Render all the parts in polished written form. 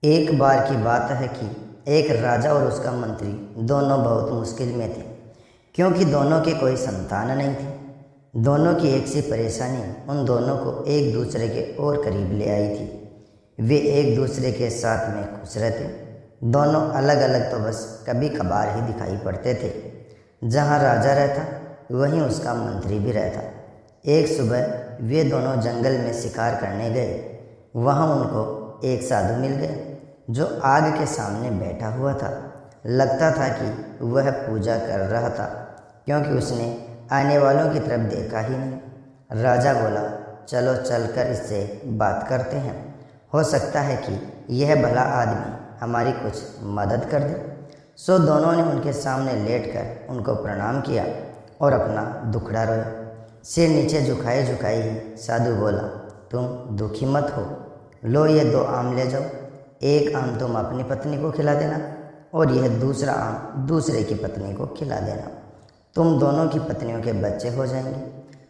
एक बार की बात है कि एक राजा और उसका मंत्री दोनों बहुत मुश्किल में थे, क्योंकि दोनों के कोई संतान नहीं थी। दोनों की एक सी परेशानी उन दोनों को एक दूसरे के और करीब ले आई थी। वे एक दूसरे के साथ में खुश रहते। दोनों अलग अलग तो बस कभी कभार ही दिखाई पड़ते थे। जहाँ राजा रहता वहीं उसका मंत्री भी रहता। एक सुबह वे दोनों जंगल में शिकार करने गए। वहाँ उनको एक साधु मिल गया जो आग के सामने बैठा हुआ था। लगता था कि वह पूजा कर रहा था, क्योंकि उसने आने वालों की तरफ देखा ही नहीं। राजा बोला, चलो चलकर इससे बात करते हैं। हो सकता है कि यह भला आदमी हमारी कुछ मदद कर दे। सो दोनों ने उनके सामने लेटकर उनको प्रणाम किया और अपना दुखड़ा रोया। सिर नीचे झुकाए झुकाए ही साधु बोला, तुम दुखी मत हो। लो ये 2 आम ले जाओ। एक आम तुम अपनी पत्नी को खिला देना और यह दूसरा आम दूसरे की पत्नी को खिला देना। तुम दोनों की पत्नियों के बच्चे हो जाएंगे।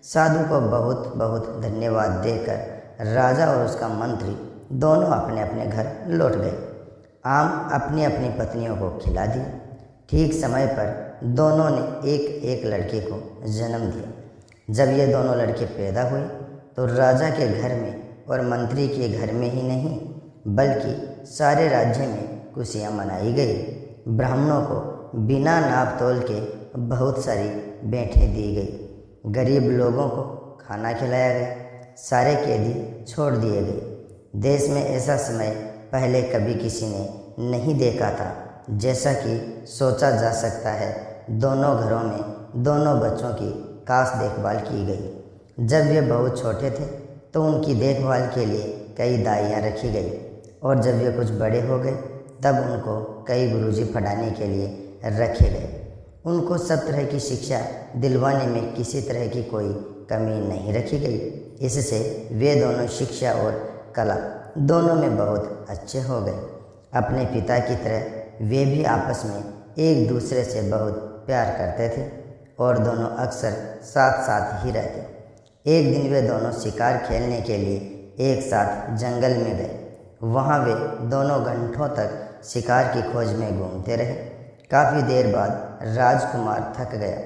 साधु को बहुत बहुत धन्यवाद देकर राजा और उसका मंत्री दोनों अपने अपने घर लौट गए। आम अपनी अपनी पत्नियों को खिला दिए। ठीक समय पर दोनों ने एक एक लड़के को जन्म दिया। जब ये दोनों लड़के पैदा हुए तो राजा के घर में और मंत्री के घर में ही नहीं बल्कि सारे राज्य में खुशियाँ मनाई गई। ब्राह्मणों को बिना नाप तोल के बहुत सारी भेंटें दी गई। गरीब लोगों को खाना खिलाया गया। सारे कैदी छोड़ दिए गए। देश में ऐसा समय पहले कभी किसी ने नहीं देखा था। जैसा कि सोचा जा सकता है, दोनों घरों में दोनों बच्चों की खास देखभाल की गई। जब वे बहुत छोटे थे तो उनकी देखभाल के लिए कई दाइयाँ रखी गई, और जब वे कुछ बड़े हो गए तब उनको कई गुरुजी पढ़ाने के लिए रखे गए। उनको सब तरह की शिक्षा दिलवाने में किसी तरह की कोई कमी नहीं रखी गई। इससे वे दोनों शिक्षा और कला दोनों में बहुत अच्छे हो गए। अपने पिता की तरह वे भी आपस में एक दूसरे से बहुत प्यार करते थे और दोनों अक्सर साथ साथ ही रहते। एक दिन वे दोनों शिकार खेलने के लिए एक साथ जंगल में गए। वहाँ वे दोनों घंटों तक शिकार की खोज में घूमते रहे। काफ़ी देर बाद राजकुमार थक गया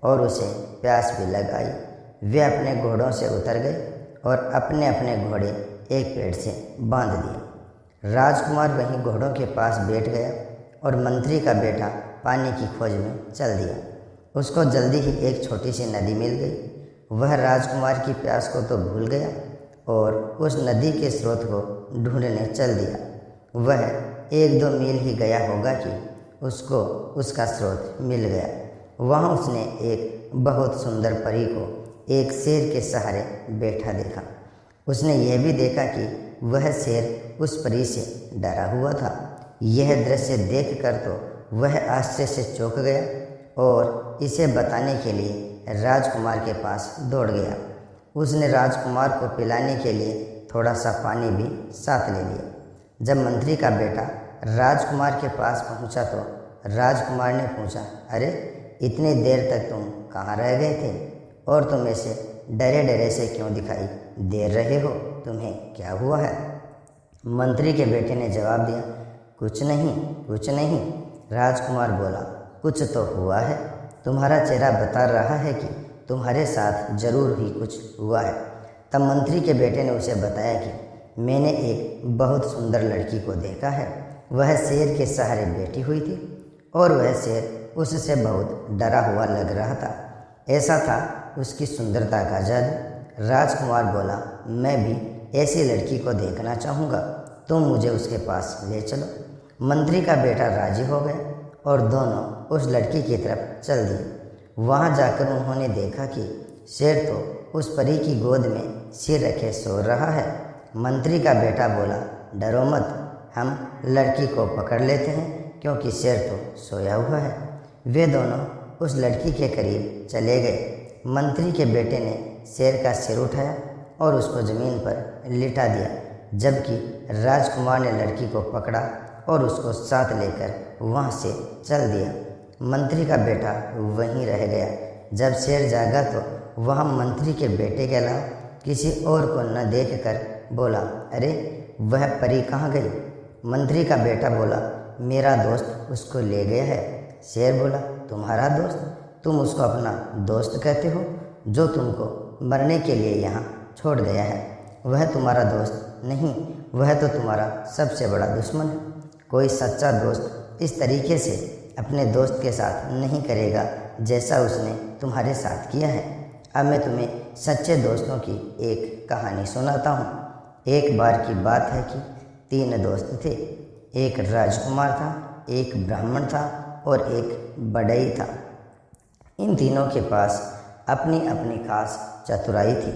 और उसे प्यास भी लग आई। वे अपने घोड़ों से उतर गए और अपने अपने घोड़े एक पेड़ से बांध दिए। राजकुमार वहीं घोड़ों के पास बैठ गया और मंत्री का बेटा पानी की खोज में चल दिया। उसको जल्दी ही एक छोटी सी नदी मिल गई। वह राजकुमार की प्यास को तो भूल गया और उस नदी के स्रोत को ढूंढने चल दिया। वह 1-2 मील ही गया होगा कि उसको उसका स्रोत मिल गया। वहाँ उसने एक बहुत सुंदर परी को एक शेर के सहारे बैठा देखा। उसने यह भी देखा कि वह शेर उस परी से डरा हुआ था। यह दृश्य देखकर तो वह आश्चर्य से चौंक गया और इसे बताने के लिए राजकुमार के पास दौड़ गया। उसने राजकुमार को पिलाने के लिए थोड़ा सा पानी भी साथ ले लिया। जब मंत्री का बेटा राजकुमार के पास पहुंचा तो राजकुमार ने पूछा, अरे इतनी देर तक तुम कहाँ रह गए थे और तुम ऐसे डरे डरे से क्यों दिखाई दे रहे हो? तुम्हें क्या हुआ है? मंत्री के बेटे ने जवाब दिया, कुछ नहीं कुछ नहीं। राजकुमार बोला, कुछ तो हुआ है। तुम्हारा चेहरा बता रहा है कि तुम्हारे साथ जरूर ही कुछ हुआ है। तब मंत्री के बेटे ने उसे बताया कि मैंने एक बहुत सुंदर लड़की को देखा है। वह शेर के सहारे बैठी हुई थी और वह शेर उससे बहुत डरा हुआ लग रहा था। ऐसा था उसकी सुंदरता का जादू। राजकुमार बोला, मैं भी ऐसी लड़की को देखना चाहूँगा, तुम मुझे उसके पास ले चलो। मंत्री का बेटा राजी हो गया और दोनों उस लड़की की तरफ चल दिए। वहाँ जाकर उन्होंने देखा कि शेर तो उस परी की गोद में सिर रखे सो रहा है। मंत्री का बेटा बोला, डरो मत, हम लड़की को पकड़ लेते हैं क्योंकि शेर तो सोया हुआ है। वे दोनों उस लड़की के करीब चले गए। मंत्री के बेटे ने शेर का सिर उठाया और उसको ज़मीन पर लिटा दिया, जबकि राजकुमार ने लड़की को पकड़ा और उसको साथ लेकर वहाँ से चल दिया। मंत्री का बेटा वहीं रह गया। जब शेर जागा तो वह मंत्री के बेटे के अलावा किसी और को न देखकर बोला, अरे वह परी कहाँ गई? मंत्री का बेटा बोला, मेरा दोस्त उसको ले गया है। शेर बोला, तुम्हारा दोस्त? तुम उसको अपना दोस्त कहते हो, जो तुमको मरने के लिए यहाँ छोड़ गया है। वह तुम्हारा दोस्त नहीं, वह तो तुम्हारा सबसे बड़ा दुश्मन है। कोई सच्चा दोस्त इस तरीके से अपने दोस्त के साथ नहीं करेगा जैसा उसने तुम्हारे साथ किया है। अब मैं तुम्हें सच्चे दोस्तों की एक कहानी सुनाता हूँ। एक बार की बात है कि 3 दोस्त थे। एक राजकुमार था, एक ब्राह्मण था और एक बढ़ई था। इन तीनों के पास अपनी अपनी खास चतुराई थी।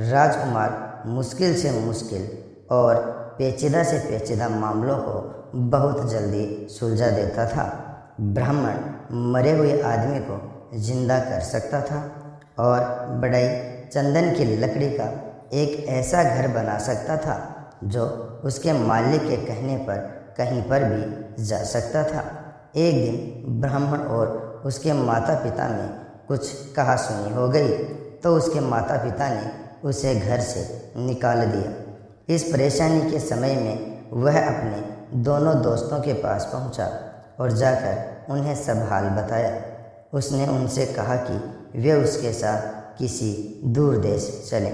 राजकुमार मुश्किल से मुश्किल और पेचीदा से पेचीदा मामलों को बहुत जल्दी सुलझा देता था। ब्राह्मण मरे हुए आदमी को जिंदा कर सकता था और बढ़ई चंदन की लकड़ी का एक ऐसा घर बना सकता था जो उसके मालिक के कहने पर कहीं पर भी जा सकता था। एक दिन ब्राह्मण और उसके माता पिता में कुछ कहा सुनी हो गई तो उसके माता पिता ने उसे घर से निकाल दिया। इस परेशानी के समय में वह अपने दोनों दोस्तों के पास पहुंचा और जाकर उन्हें सब हाल बताया। उसने उनसे कहा कि वे उसके साथ किसी दूर देश चलें।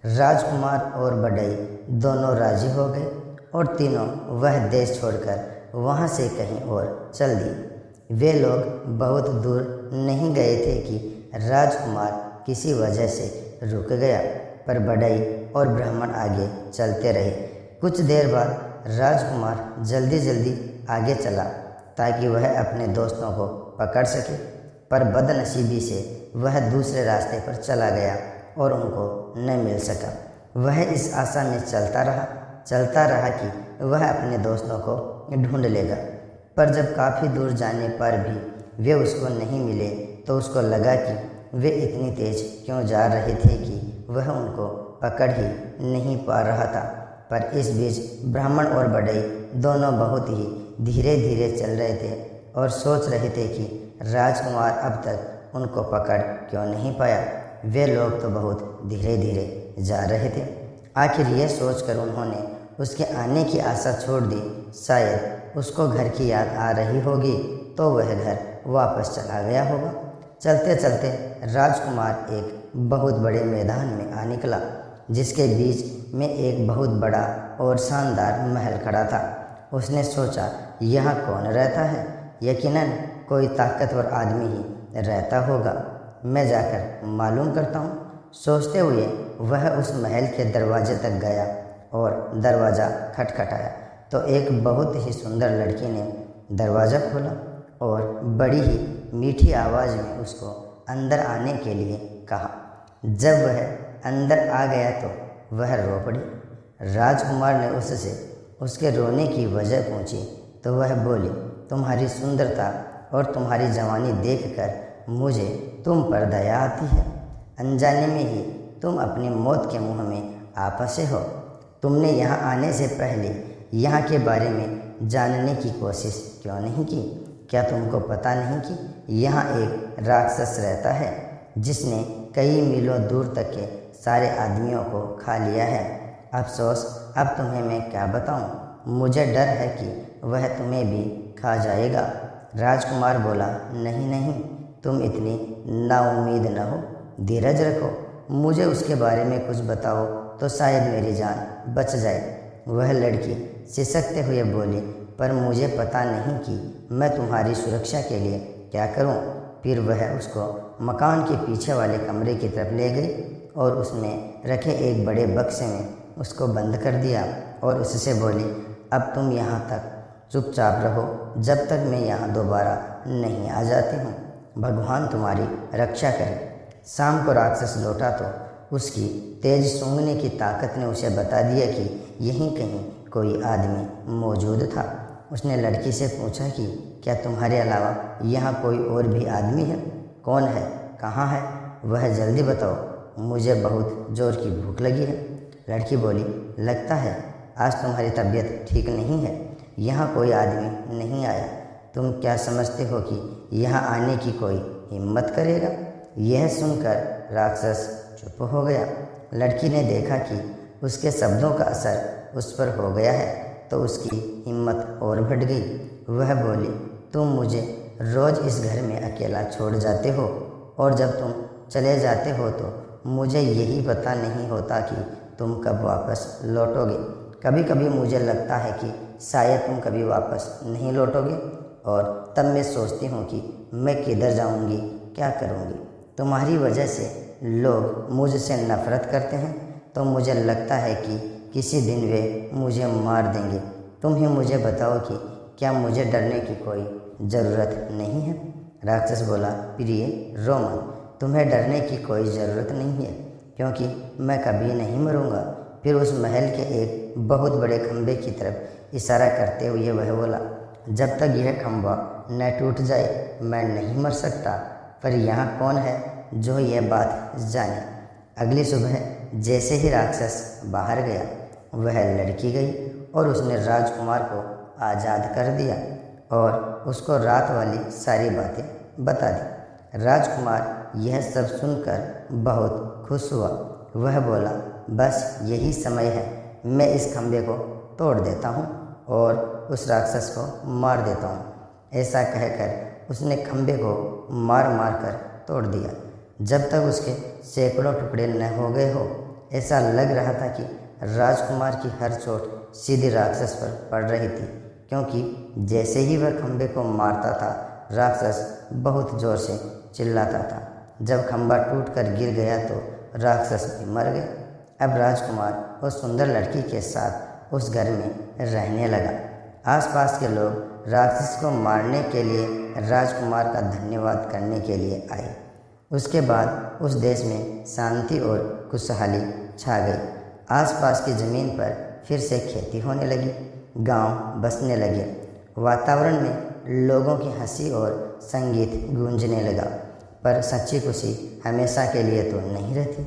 राजकुमार और बढ़ई दोनों राजी हो गए और तीनों वह देश छोड़कर वहाँ से कहीं और चल दिए। वे लोग बहुत दूर नहीं गए थे कि राजकुमार किसी वजह से रुक गया, पर बढ़ई और ब्राह्मण आगे चलते रहे। कुछ देर बाद राजकुमार जल्दी जल्दी आगे चला ताकि वह अपने दोस्तों को पकड़ सके, पर बदनसीबी से वह दूसरे रास्ते पर चला गया और उनको न मिल सका। वह इस आशा में चलता रहा कि वह अपने दोस्तों को ढूंढ लेगा, पर जब काफ़ी दूर जाने पर भी वे उसको नहीं मिले तो उसको लगा कि वे इतनी तेज क्यों जा रहे थे कि वह उनको पकड़ ही नहीं पा रहा था। पर इस बीच ब्राह्मण और बढ़ई दोनों बहुत ही धीरे धीरे चल रहे थे और सोच रहे थे कि राजकुमार अब तक उनको पकड़ क्यों नहीं पाया। वे लोग तो बहुत धीरे धीरे जा रहे थे। आखिर यह सोचकर उन्होंने उसके आने की आशा छोड़ दी। शायद उसको घर की याद आ रही होगी तो वह घर वापस चला गया होगा। चलते चलते राजकुमार एक बहुत बड़े मैदान में आ निकला, जिसके बीच में एक बहुत बड़ा और शानदार महल खड़ा था। उसने सोचा, यहाँ कौन रहता है? यकीनन कोई ताकतवर आदमी ही रहता होगा। मैं जाकर मालूम करता हूँ। सोचते हुए वह उस महल के दरवाजे तक गया और दरवाज़ा खटखटाया तो एक बहुत ही सुंदर लड़की ने दरवाज़ा खोला और बड़ी ही मीठी आवाज़ में उसको अंदर आने के लिए कहा। जब वह अंदर आ गया तो वह रो पड़ी। राजकुमार ने उससे उसके रोने की वजह पूछी तो वह बोली, तुम्हारी सुंदरता और तुम्हारी जवानी देखकर मुझे तुम पर दया आती है। अनजाने में ही तुम अपनी मौत के मुंह में आ फंसे हो। तुमने यहाँ आने से पहले यहाँ के बारे में जानने की कोशिश क्यों नहीं की? क्या तुमको पता नहीं कि यहाँ एक राक्षस रहता है जिसने कई मीलों दूर तक के सारे आदमियों को खा लिया है? अफसोस, अब तुम्हें मैं क्या बताऊँ, मुझे डर है कि वह तुम्हें भी खा जाएगा। राजकुमार बोला, नहीं नहीं, तुम इतनी नाउम्मीद न हो, धीरज रखो। मुझे उसके बारे में कुछ बताओ तो शायद मेरी जान बच जाए। वह लड़की सिसकते हुए बोली, पर मुझे पता नहीं कि मैं तुम्हारी सुरक्षा के लिए क्या करूं। फिर वह उसको मकान के पीछे वाले कमरे की तरफ ले गई और उसमें रखे एक बड़े बक्से में उसको बंद कर दिया और उससे बोली, अब तुम यहाँ तक चुपचाप रहो जब तक मैं यहाँ दोबारा नहीं आ जाती हूँ। भगवान तुम्हारी रक्षा करे। शाम को राक्षस लौटा तो उसकी तेज सूंघने की ताकत ने उसे बता दिया कि यहीं कहीं कोई आदमी मौजूद था। उसने लड़की से पूछा कि क्या तुम्हारे अलावा यहाँ कोई और भी आदमी है? कौन है? कहाँ है? वह जल्दी बताओ, मुझे बहुत ज़ोर की भूख लगी है। लड़की बोली, लगता है आज तुम्हारी तबीयत ठीक नहीं है। यहाँ कोई आदमी नहीं आया। तुम क्या समझते हो कि यहाँ आने की कोई हिम्मत करेगा? यह सुनकर राक्षस चुप हो गया। लड़की ने देखा कि उसके शब्दों का असर उस पर हो गया है तो तो उसकी हिम्मत और बढ़ गई। वह बोली, तुम मुझे रोज़ इस घर में अकेला छोड़ जाते हो और जब तुम चले जाते हो तो मुझे यही पता नहीं होता कि तुम कब वापस लौटोगे। कभी कभी मुझे लगता है कि शायद तुम कभी वापस नहीं लौटोगे और तब मैं सोचती हूँ कि मैं किधर जाऊँगी, क्या करूँगी। तुम्हारी वजह से लोग मुझसे नफ़रत करते हैं तो मुझे लगता है कि किसी दिन वे मुझे मार देंगे। तुम ही मुझे बताओ कि क्या मुझे डरने की कोई ज़रूरत नहीं है। राक्षस बोला, प्रिय रो मत, तुम्हें डरने की कोई ज़रूरत नहीं है क्योंकि मैं कभी नहीं मरूंगा। फिर उस महल के एक बहुत बड़े खंभे की तरफ इशारा करते हुए वह बोला, जब तक यह खंभा न टूट जाए मैं नहीं मर सकता। पर यहाँ कौन है जो यह बात जाने। अगली सुबह जैसे ही राक्षस बाहर गया वह लड़की गई और उसने राजकुमार को आज़ाद कर दिया और उसको रात वाली सारी बातें बता दी। राजकुमार यह सब सुनकर बहुत खुश हुआ। वह बोला, बस यही समय है, मैं इस खंभे को तोड़ देता हूँ और उस राक्षस को मार देता हूँ। ऐसा कहकर उसने खंभे को मार मार कर तोड़ दिया। जब तक उसके सैकड़ों टुकड़े न हो गए हो, ऐसा लग रहा था कि राजकुमार की हर चोट सीधी राक्षस पर पड़ रही थी, क्योंकि जैसे ही वह खंभे को मारता था राक्षस बहुत ज़ोर से चिल्लाता था। जब खंभा टूटकर गिर गया तो राक्षस भी मर गया। अब राजकुमार उस सुंदर लड़की के साथ उस घर में रहने लगा। आसपास के लोग राक्षस को मारने के लिए राजकुमार का धन्यवाद करने के लिए आए। उसके बाद उस देश में शांति और खुशहाली छा गई। आसपास की ज़मीन पर फिर से खेती होने लगी, गांव बसने लगे। वातावरण में लोगों की हंसी और संगीत गूंजने लगा। पर सच्ची खुशी हमेशा के लिए तो नहीं रहती।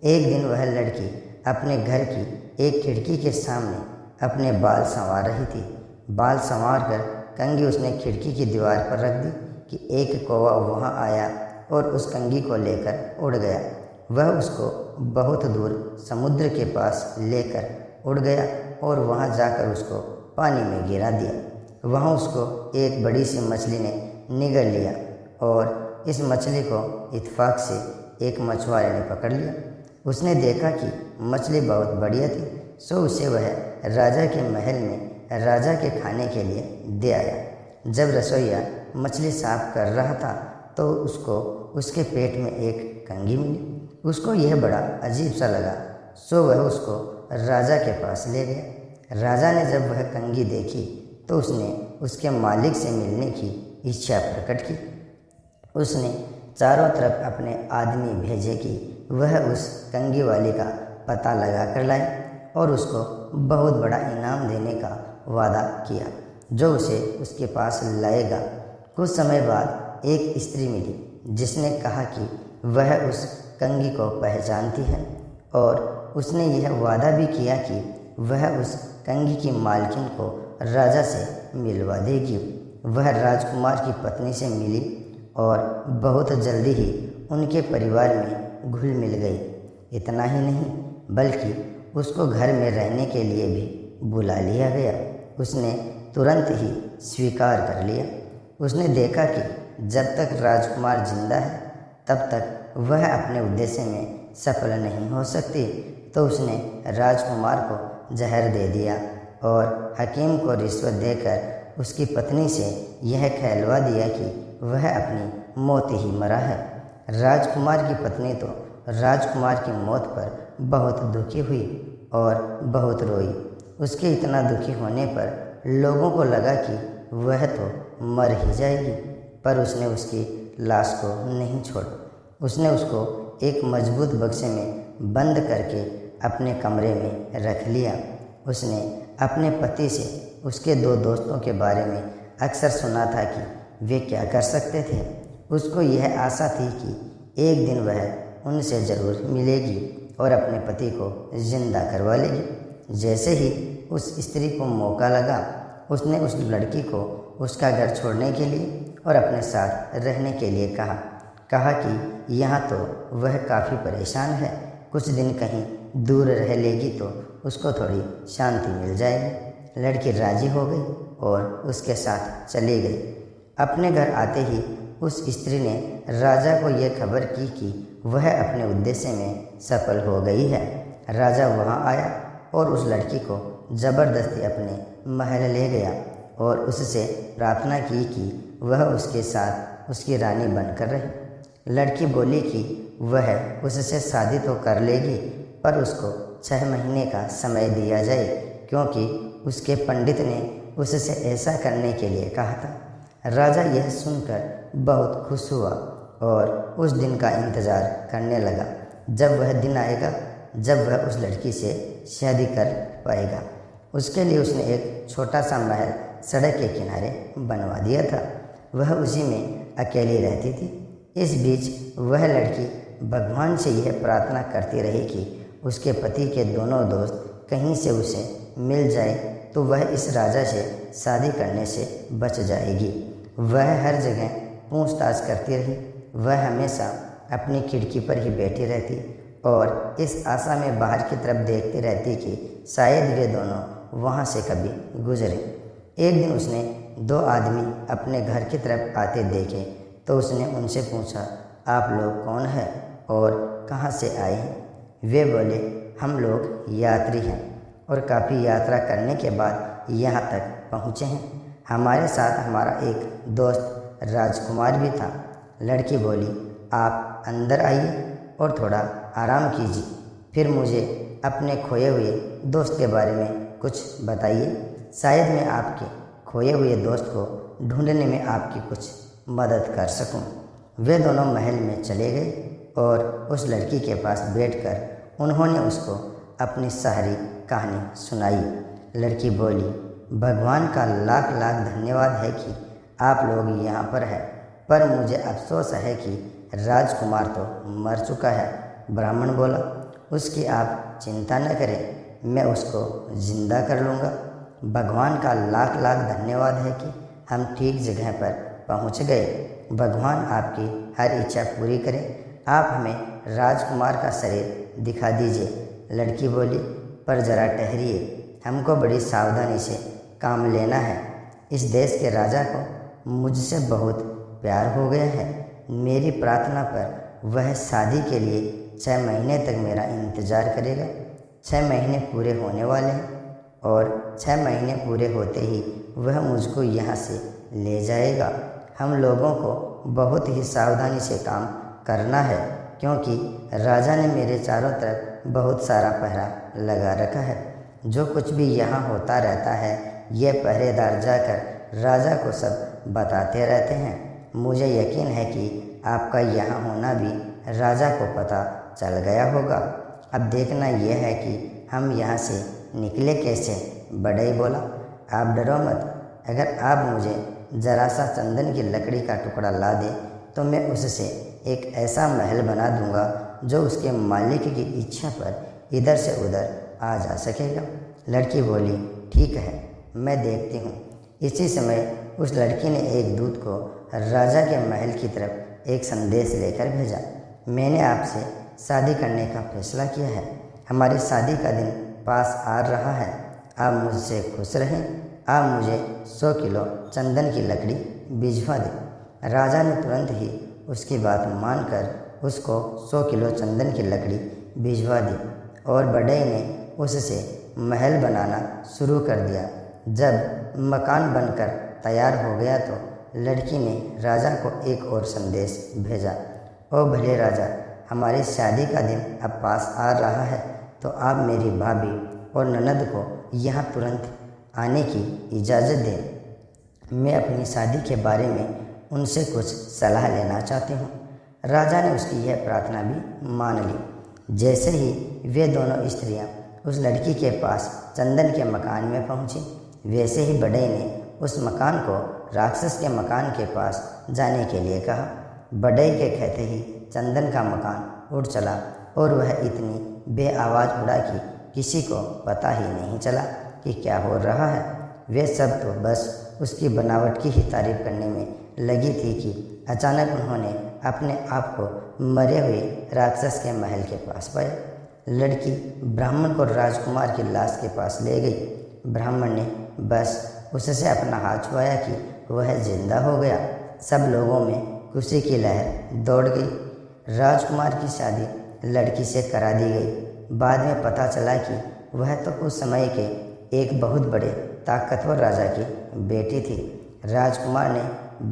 एक दिन वह लड़की अपने घर की एक खिड़की के सामने अपने बाल संवार रही थी। बाल संवार कर कंघी उसने खिड़की की दीवार पर रख दी कि एक कौवा वहाँ आया और उस कंघी को लेकर उड़ गया। वह उसको बहुत दूर समुद्र के पास लेकर उड़ गया और वहाँ जाकर उसको पानी में गिरा दिया। वहाँ उसको एक बड़ी सी मछली ने निगल लिया और इस मछली को इत्तेफाक से एक मछुआरे ने पकड़ लिया। उसने देखा कि मछली बहुत बढ़िया थी, सो उसे वह राजा के महल में राजा के खाने के लिए दे आया। जब रसोइया मछली साफ कर रहा था तो उसको उसके पेट में एक कंघी मिली। उसको यह बड़ा अजीब सा लगा, सो वह उसको राजा के पास ले गया। राजा ने जब वह कंघी देखी तो उसने उसके मालिक से मिलने की इच्छा प्रकट की। उसने चारों तरफ अपने आदमी भेजे कि वह उस कंघी वाली का पता लगा कर लाए और उसको बहुत बड़ा इनाम देने का वादा किया जो उसे उसके पास लाएगा। कुछ समय बाद एक स्त्री मिली जिसने कहा कि वह उस कंघी को पहचानती है और उसने यह वादा भी किया कि वह उस कंघी की मालकिन को राजा से मिलवा देगी। वह राजकुमार की पत्नी से मिली और बहुत जल्दी ही उनके परिवार में घुल मिल गई। इतना ही नहीं बल्कि उसको घर में रहने के लिए भी बुला लिया गया। उसने तुरंत ही स्वीकार कर लिया। उसने देखा कि जब तक राजकुमार जिंदा है तब तक वह अपने उद्देश्य में सफल नहीं हो सकती, तो उसने राजकुमार को जहर दे दिया और हकीम को रिश्वत देकर उसकी पत्नी से यह कहलवा दिया कि वह अपनी मौत ही मरा है। राजकुमार की पत्नी तो राजकुमार की मौत पर बहुत दुखी हुई और बहुत रोई। उसके इतना दुखी होने पर लोगों को लगा कि वह तो मर ही जाएगी, पर उसने उसकी लाश को नहीं छोड़ा। उसने उसको एक मजबूत बक्से में बंद करके अपने कमरे में रख लिया। उसने अपने पति से उसके दो दोस्तों के बारे में अक्सर सुना था कि वे क्या कर सकते थे। उसको यह आशा थी कि एक दिन वह उनसे ज़रूर मिलेगी और अपने पति को जिंदा करवा लेगी। जैसे ही उस स्त्री को मौका लगा उसने उस लड़की को उसका घर छोड़ने के लिए और अपने साथ रहने के लिए कहा कि यहाँ तो वह काफ़ी परेशान है, कुछ दिन कहीं दूर रह लेगी तो उसको थोड़ी शांति मिल जाएगी। लड़की राजी हो गई और उसके साथ चली गई। अपने घर आते ही उस स्त्री ने राजा को यह खबर की कि वह अपने उद्देश्य में सफल हो गई है। राजा वहां आया और उस लड़की को ज़बरदस्ती अपने महल ले गया और उससे प्रार्थना की कि वह उसके साथ उसकी रानी बनकर रहे। लड़की बोली कि वह उससे शादी तो कर लेगी, पर उसको 6 महीने का समय दिया जाए, क्योंकि उसके पंडित ने उससे ऐसा करने के लिए कहा था। राजा यह सुनकर बहुत खुश हुआ और उस दिन का इंतज़ार करने लगा जब वह दिन आएगा जब वह उस लड़की से शादी कर पाएगा। उसके लिए उसने एक छोटा सा महल सड़क के किनारे बनवा दिया था। वह उसी में अकेली रहती थी। इस बीच वह लड़की भगवान से यह प्रार्थना करती रही कि उसके पति के दोनों दोस्त कहीं से उसे मिल जाए तो वह इस राजा से शादी करने से बच जाएगी। वह हर जगह पूछताछ करती रही। वह हमेशा अपनी खिड़की पर ही बैठी रहती और इस आशा में बाहर की तरफ देखती रहती कि शायद वे दोनों वहाँ से कभी गुजरे। एक दिन उसने 2 आदमी अपने घर की तरफ आते देखे तो उसने उनसे पूछा, आप लोग कौन हैं और कहाँ से आए हैं? वे बोले, हम लोग यात्री हैं और काफ़ी यात्रा करने के बाद यहाँ तक पहुँचे हैं। हमारे साथ हमारा एक दोस्त राजकुमार भी था। लड़की बोली, आप अंदर आइए और थोड़ा आराम कीजिए, फिर मुझे अपने खोए हुए दोस्त के बारे में कुछ बताइए। शायद मैं आपके खोए हुए दोस्त को ढूंढने में आपकी कुछ मदद कर सकूं। वे दोनों महल में चले गए और उस लड़की के पास बैठकर उन्होंने उसको अपनी सारी कहानी सुनाई। लड़की बोली, भगवान का लाख लाख धन्यवाद है कि आप लोग यहाँ पर हैं, पर मुझे अफसोस है कि राजकुमार तो मर चुका है। ब्राह्मण बोला, उसकी आप चिंता न करें, मैं उसको जिंदा कर लूँगा। भगवान का लाख लाख धन्यवाद है कि हम ठीक जगह पर पहुँच गए। भगवान आपकी हर इच्छा पूरी करें। आप हमें राजकुमार का शरीर दिखा दीजिए। लड़की बोली, पर ज़रा ठहरिए, हमको बड़ी सावधानी से काम लेना है। इस देश के राजा को मुझसे बहुत प्यार हो गया है। मेरी प्रार्थना पर वह शादी के लिए 6 महीने तक मेरा इंतज़ार करेगा। 6 महीने पूरे होने वाले हैं और 6 महीने पूरे होते ही वह मुझको यहाँ से ले जाएगा। हम लोगों को बहुत ही सावधानी से काम करना है, क्योंकि राजा ने मेरे चारों तरफ बहुत सारा पहरा लगा रखा है। जो कुछ भी यहाँ होता रहता है, ये पहरेदार जाकर राजा को सब बताते रहते हैं। मुझे यकीन है कि आपका यहाँ होना भी राजा को पता चल गया होगा। अब देखना यह है कि हम यहाँ से निकले कैसे। बढ़ई बोला, आप डरो मत। अगर आप मुझे ज़रा सा चंदन की लकड़ी का टुकड़ा ला दे तो मैं उससे एक ऐसा महल बना दूंगा जो उसके मालिक की इच्छा पर इधर से उधर आ जा सकेगा। लड़की बोली, ठीक है, मैं देखती हूँ। इसी समय उस लड़की ने एक दूत को राजा के महल की तरफ एक संदेश लेकर भेजा। मैंने आपसे शादी करने का फैसला किया है। हमारी शादी का दिन पास आ रहा है। आप मुझसे खुश रहें। आप मुझे 100 किलो चंदन की लकड़ी भिजवा दें। राजा ने तुरंत ही उसकी बात मानकर उसको 100 किलो चंदन की लकड़ी भिजवा दी और बढ़ई ने उससे महल बनाना शुरू कर दिया। जब मकान बनकर तैयार हो गया तो लड़की ने राजा को एक और संदेश भेजा, ओ भले राजा, हमारी शादी का दिन अब पास आ रहा है, तो आप मेरी भाभी और ननद को यहाँ तुरंत आने की इजाज़त दें। मैं अपनी शादी के बारे में उनसे कुछ सलाह लेना चाहती हूँ। राजा ने उसकी यह प्रार्थना भी मान ली। जैसे ही वे दोनों स्त्रियाँ उस लड़की के पास चंदन के मकान में पहुँची, वैसे ही बढ़ई ने उस मकान को राक्षस के मकान के पास जाने के लिए कहा। बढ़ई के कहते ही चंदन का मकान उड़ चला और वह इतनी बेआवाज़ उड़ा कि किसी को पता ही नहीं चला कि क्या हो रहा है। वे सब तो बस उसकी बनावट की ही तारीफ करने में लगी थी कि अचानक उन्होंने अपने आप को मरे हुए राक्षस के महल के पास पाया। लड़की ब्राह्मण को राजकुमार की लाश के पास ले गई। ब्राह्मण ने बस उससे अपना हाथ छुआया कि वह जिंदा हो गया। सब लोगों में खुशी की लहर दौड़ गई। राजकुमार की शादी लड़की से करा दी गई। बाद में पता चला कि वह तो उस समय के एक बहुत बड़े ताकतवर राजा की बेटी थी। राजकुमार ने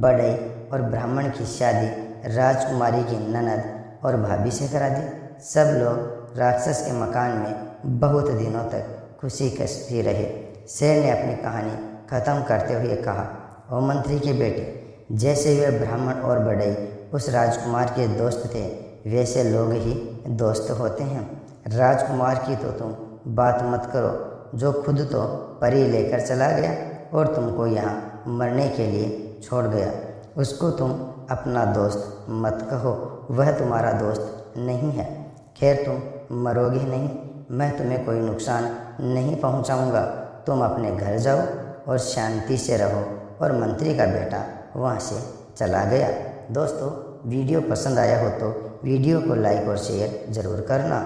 बढ़ई और ब्राह्मण की शादी राजकुमारी की ननद और भाभी से करा दी। सब लोग राक्षस के मकान में बहुत दिनों तक खुशी कशी रहे। शेर ने अपनी कहानी खत्म करते हुए कहा, ओ मंत्री के बेटे, जैसे वे ब्राह्मण और बढ़ई उस राजकुमार के दोस्त थे, वैसे लोग ही दोस्त होते हैं। राजकुमार की तो तुम बात मत करो, जो खुद तो परी लेकर चला गया और तुमको यहाँ मरने के लिए छोड़ गया। उसको तुम अपना दोस्त मत कहो, वह तुम्हारा दोस्त नहीं है। खैर तुम मरोगे नहीं, मैं तुम्हें कोई नुकसान नहीं पहुँचाऊँगा। तुम अपने घर जाओ और शांति से रहो। और मंत्री का बेटा वहाँ से चला गया। दोस्तों, वीडियो पसंद आया हो तो वीडियो को लाइक और शेयर ज़रूर करना।